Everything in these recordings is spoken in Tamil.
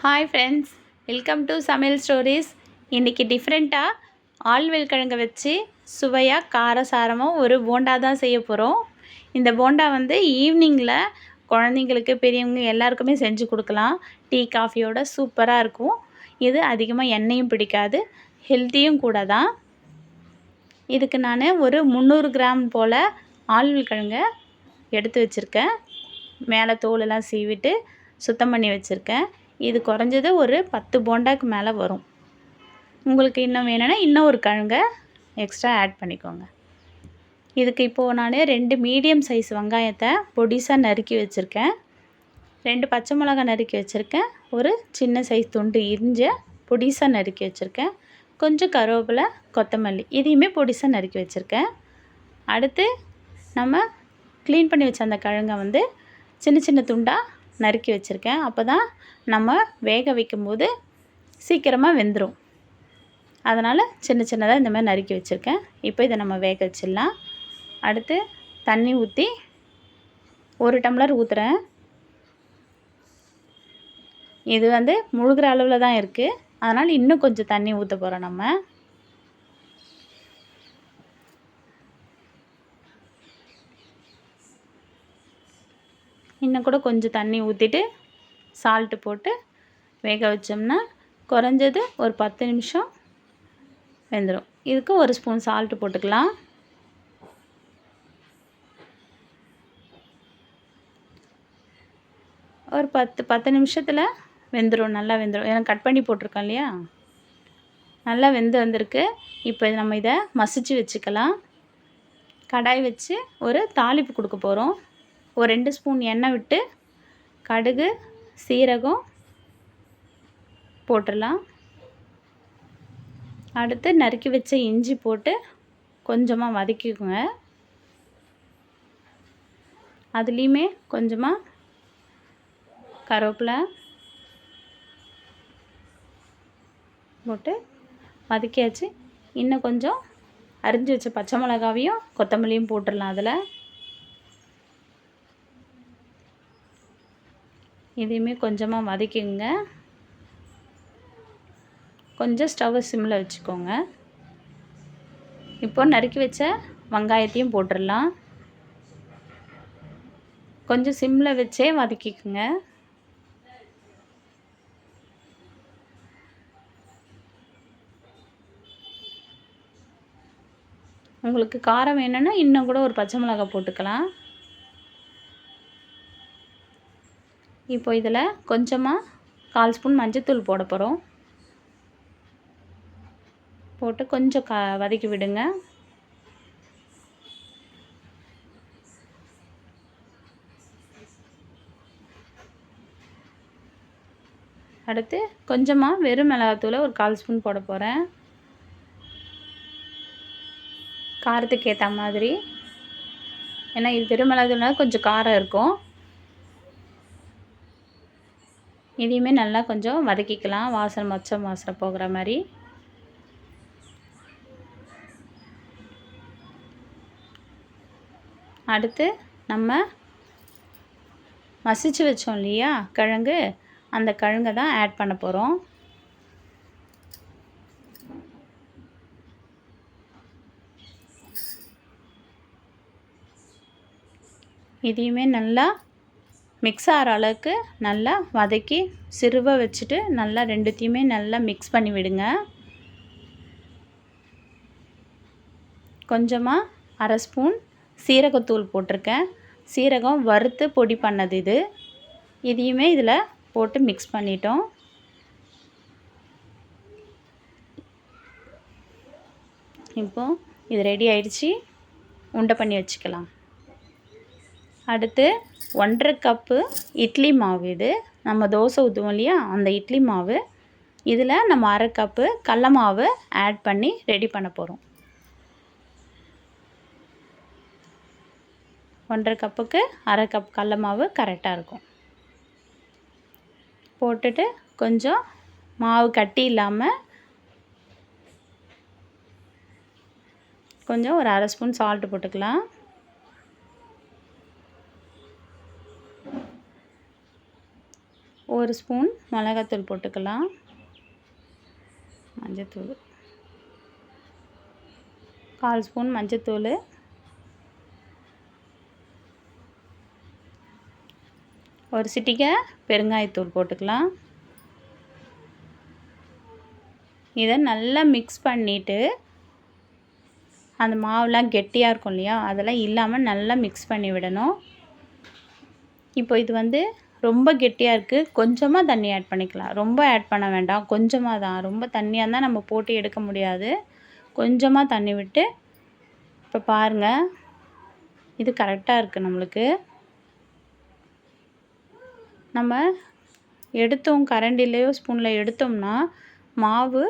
ஹாய் ஃப்ரெண்ட்ஸ், வெல்கம் டு சமையல் ஸ்டோரிஸ். இன்றைக்கி டிஃப்ரெண்ட்டாக ஆழ்வெல் கிழங்கை வச்சு சுவையாக காரசாரமாக ஒரு போண்டா தான் செய்ய போகிறோம். இந்த போண்டா ஈவினிங்கில் குழந்தைங்களுக்கு பெரியவங்க எல்லாருக்குமே செஞ்சு கொடுக்கலாம். டீ காஃபியோட சூப்பராக இருக்கும். இது அதிகமாக எண்ணெயும் பிடிக்காது, ஹெல்த்தியும் கூட தான். இதுக்கு நான் ஒரு 300 கிராம் போல் ஆழ்வெல் கிழங்கை எடுத்து வச்சுருக்கேன். மேலே தோலெல்லாம் சீவிட்டு சுத்தம் பண்ணி வச்சுருக்கேன். இது குறைஞ்சது ஒரு 10 போண்டாக்கு மேலே வரும். உங்களுக்கு இன்னும் வேணும்னா இன்னும் ஒரு கிழங்கை எக்ஸ்ட்ரா ஆட் பண்ணிக்கோங்க. இதுக்கு இப்போது நான் 2 மீடியம் சைஸ் வெங்காயத்தை பொடிசாக நறுக்கி வச்சுருக்கேன். 2 பச்சை மிளகாய் நறுக்கி வச்சுருக்கேன். ஒரு சின்ன சைஸ் துண்டு இஞ்சி பொடிசாக நறுக்கி வச்சுருக்கேன். கொஞ்சம் கருவேப்பிலை, கொத்தமல்லி இதையுமே பொடிசாக நறுக்கி வச்சுருக்கேன். அடுத்து நம்ம க்ளீன் பண்ணி வச்ச அந்த கிழங்கை சின்ன சின்ன துண்டாக நறுக்கி வச்சுருக்கேன். அப்போ தான் நம்ம வேக வைக்கும்போது சீக்கிரமாக வெந்துடும். அதனால் சின்ன சின்னதாக இந்த மாதிரி நறுக்கி வச்சுருக்கேன். இப்போ இதை நம்ம வேக வச்சிடலாம். அடுத்து தண்ணி ஊற்றி 1 டம்ளர் ஊற்றுறேன். இது முழுகிற அளவில் தான் இருக்குது. அதனால் இன்னும் கொஞ்சம் தண்ணி ஊற்ற போகிறோம். நம்ம இன்னும் கூட கொஞ்சம் தண்ணி ஊற்றிட்டு சால்ட்டு போட்டு வேக வச்சோம்னா குறைஞ்சது ஒரு 10 நிமிஷம் வெந்துடும். இதுக்கு 1 ஸ்பூன் சால்ட்டு போட்டுக்கலாம். ஒரு 10 நிமிஷத்தில் வெந்துடும், நல்லா வெந்துடும். ஏன்னா கட் பண்ணி போட்டிருக்கோம் இல்லையா, நல்லா வந்திருக்கு. இப்போ நம்ம இதை மசிச்சு வச்சுக்கலாம். கடாய் வச்சு ஒரு தாளிப்பு கொடுக்க போகிறோம். ஒரு 2 ஸ்பூன் எண்ணெய் விட்டு கடுகு, சீரகம் போட்டுடலாம். அடுத்து நறுக்கி வச்ச இஞ்சி போட்டு கொஞ்சமாக வதக்கிக்குங்க. அதுலேயுமே கொஞ்சமாக கருவேப்பிலை போட்டு வதக்கியாச்சு. இன்னும் கொஞ்சம் அரிஞ்சு வச்ச பச்சை மிளகாவையும் கொத்தமல்லியும் போட்டுடலாம். அதில் இதையுமே கொஞ்சமாக வதக்கிங்க. கொஞ்சம் ஸ்டவ்வை சிம்மில் வச்சுக்கோங்க. இப்போ நறுக்கி வச்ச வெங்காயத்தையும் போட்டுடலாம். கொஞ்சம் சிம்மில் வச்சே வதக்கிக்குங்க. உங்களுக்கு காரம் வேணும்னா இன்னும் கூட ஒரு பச்சை மிளகாய் போட்டுக்கலாம். இப்போ இதில் கொஞ்சமாக 1/4 ஸ்பூன் மஞ்சத்தூள் போட போகிறோம். போட்டு கொஞ்சம் வதக்கி விடுங்க. அடுத்து கொஞ்சமாக வெறும் மிளகாத்தூளை ஒரு 1/4 ஸ்பூன் போட போகிறேன். காரத்துக்கு ஏற்ற மாதிரி. ஏன்னா இது வெறும் மிளகாத்தூள்னால கொஞ்சம் காரம் இருக்கும். இதையுமே நல்லா கொஞ்சம் வதக்கிக்கலாம், வாசனை போகிற மாதிரி. அடுத்து நம்ம மசிச்சு வச்சோம் இல்லையா கிழங்கு, அந்த கிழங்கை தான் ஆட் பண்ண போகிறோம். இதையுமே நல்லா மிக்ஸ் ஆகிற அளவுக்கு நல்லா வதக்கி சிறுவை வச்சுட்டு நல்லா ரெண்டுத்தையுமே நல்லா மிக்ஸ் பண்ணி விடுங்க. கொஞ்சமாக 1/2 ஸ்பூன் சீரகத்தூள் போட்டிருக்கேன். சீரகம் வறுத்து பொடி பண்ணது இது. இதையுமே இதில் போட்டு மிக்ஸ் பண்ணிட்டோம். இப்போது இது ரெடி ஆயிடுச்சு. உண்டை பண்ணி வச்சுக்கலாம். அடுத்து 1/2 கப்பு இட்லி மாவு. இது நம்ம தோசை ஊற்றுவோம் இல்லையா, அந்த இட்லி மாவு. இதில் நம்ம 1/2 கப்பு கடல மாவு ஆட் பண்ணி ரெடி பண்ண போகிறோம். 1/2 கப்புக்கு 1/2 கப் கடல மாவு கரெக்டாக இருக்கும். போட்டுட்டு கொஞ்சம் மாவு கட்டி இல்லாமல் கொஞ்சம் ஒரு 1/2 ஸ்பூன் சால்ட்டு போட்டுக்கலாம். 1 ஸ்பூன் மிளகாத்தூள் போட்டுக்கலாம். மஞ்சத்தூள் 1/4 ஸ்பூன் மஞ்சத்தூள், 1 சிட்டிகை பெருங்காயத்தூள் போட்டுக்கலாம். இதை நல்லா மிக்ஸ் பண்ணிவிட்டு அந்த மாவுலாம் கெட்டியாக இருக்கும் இல்லையா, அதெல்லாம் இல்லாமல் நல்லா மிக்ஸ் பண்ணி விடணும். இப்போ இது வந்து ரொம்ப கெட்டியாக இருக்குது, கொஞ்சமாக தண்ணி ஆட் பண்ணிக்கலாம். ரொம்ப ஆட் பண்ண வேண்டாம், கொஞ்சமாக தான். ரொம்ப தண்ணியாக இருந்தால் நம்ம போட்டு எடுக்க முடியாது. கொஞ்சமாக தண்ணி விட்டு இப்போ பாருங்கள், இது கரெக்டாக இருக்குது நம்மளுக்கு. நம்ம எடுத்தோம் கரண்டிலையோ ஸ்பூனில் எடுத்தோம்னா மாவு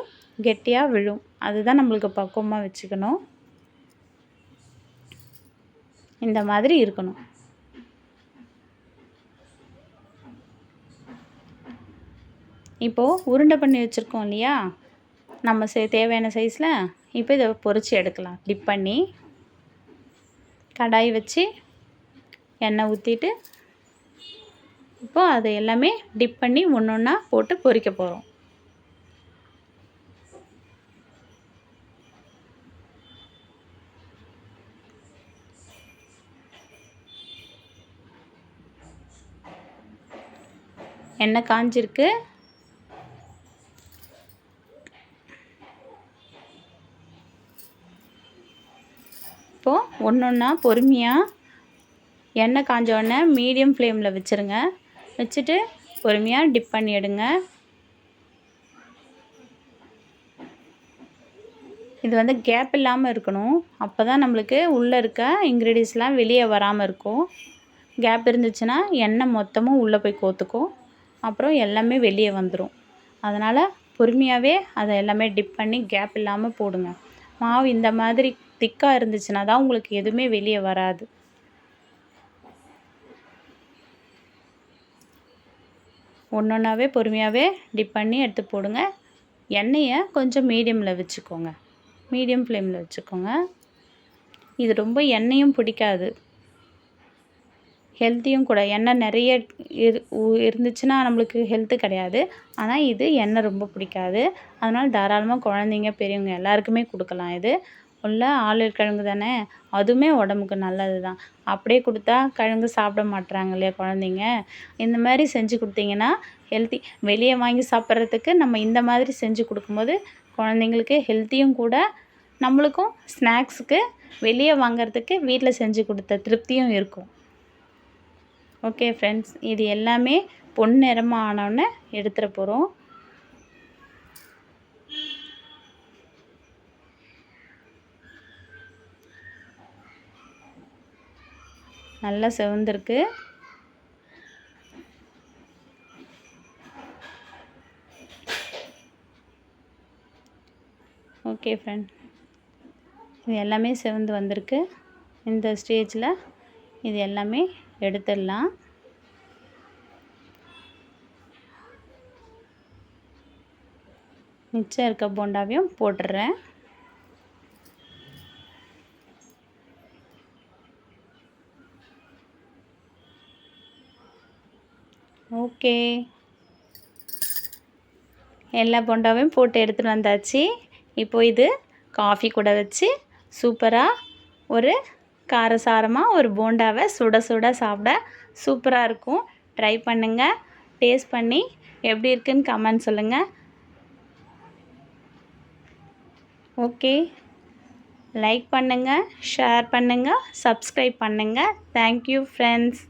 கெட்டியாக விழும். அதுதான் நம்மளுக்கு பக்குவமாக வச்சுக்கணும். இந்த மாதிரி இருக்கணும். இப்போது உருண்டை பண்ணி வச்சுருக்கோம் இல்லையா, நம்ம தேவையான சைஸில். இப்போ இதை பொரித்து எடுக்கலாம். டிப் பண்ணி கடாய் வச்சு எண்ணெய் ஊற்றிட்டு இப்போது அதை எல்லாமே டிப் பண்ணி ஒன்று ஒன்றா போட்டு பொரிக்க போகிறோம். எண்ணெய் காஞ்சிருக்கு. இப்போது ஒன்று ஒன்றா பொறுமையாக எண்ணெய் காஞ்ச உடனே மீடியம் ஃப்ளேமில் வச்சுருங்க. வச்சுட்டு பொறுமையாக டிப் பண்ணி எடுங்க. இது வந்து கேப் இல்லாமல் இருக்கணும். அப்போ தான் நம்மளுக்கு உள்ளே இருக்க இன்க்ரீடியன்ஸ்லாம் வெளியே வராமல் இருக்கும். கேப் இருந்துச்சுன்னா எண்ணெய் மொத்தமும் உள்ளே போய் கோத்துக்கும், அப்புறம் எல்லாமே வெளியே வந்துடும். அதனால் பொறுமையாகவே அதை எல்லாமே டிப் பண்ணி கேப் இல்லாமல் போடுங்க. மாவு இந்த மாதிரி திக்காக இருந்துச்சுன்னா தான் உங்களுக்கு எதுவுமே வெளியே வராது. ஒன்று ஒன்றாவே பொறுமையாகவே டிப் பண்ணி எடுத்து போடுங்க. எண்ணெயை கொஞ்சம் மீடியமில் வச்சுக்கோங்க, மீடியம் ஃப்ளேமில் வச்சுக்கோங்க. இது ரொம்ப எண்ணெயும் பிடிக்காது, ஹெல்த்தியும் கூட. எண்ணெய் நிறைய இருந்துச்சுன்னா நம்மளுக்கு ஹெல்த்து கிடையாது. ஆனால் இது எண்ணெய் ரொம்ப பிடிக்காது. அதனால் தாராளமாக குழந்தைங்க பெரியவங்க எல்லாருக்குமே கொடுக்கலாம். இது உள்ள ஆளில் கிழங்கு தானே, அதுவுமே உடம்புக்கு நல்லது தான். அப்படியே கொடுத்தா கிழங்கு சாப்பிட மாட்டுறாங்க இல்லையா குழந்தைங்க. இந்த மாதிரி செஞ்சு கொடுத்தீங்கன்னா ஹெல்த்தி. வெளியே வாங்கி சாப்பிட்றதுக்கு நம்ம இந்த மாதிரி செஞ்சு கொடுக்கும்போது குழந்தைங்களுக்கு ஹெல்த்தியும் கூட, நம்மளுக்கும் ஸ்நாக்ஸுக்கு வெளியே வாங்கிறதுக்கு வீட்டில் செஞ்சு கொடுத்த திருப்தியும் இருக்கும். ஓகே ஃப்ரெண்ட்ஸ், இது எல்லாமே பொன்னிறமாக ஆனோடனே எடுத்துட போகிறோம். நல்லா செவந்திருக்கு. ஓகே ஃப்ரெண்ட், இது எல்லாமே செவந்து வந்திருக்கு. இந்த ஸ்டேஜில் இது எல்லாமே எடுத்துடலாம். மிச்சம் இருக்க போண்டாவையும் போட்டுடுறேன். ஓகே, எல்லா போண்டாவையும் போட்டு எடுத்துகிட்டு வந்தாச்சு. இப்போது இது காஃபி கூட வச்சு சூப்பராக ஒரு காரசாரமாக ஒரு போண்டாவை சுட சுட சாப்பிட சூப்பராக இருக்கும். ட்ரை பண்ணுங்கள். டேஸ்ட் பண்ணி எப்படி இருக்குன்னு கமெண்ட் சொல்லுங்கள். ஓகே, லைக் பண்ணுங்கள், ஷேர் பண்ணுங்கள், சப்ஸ்கிரைப் பண்ணுங்கள். Thank you friends.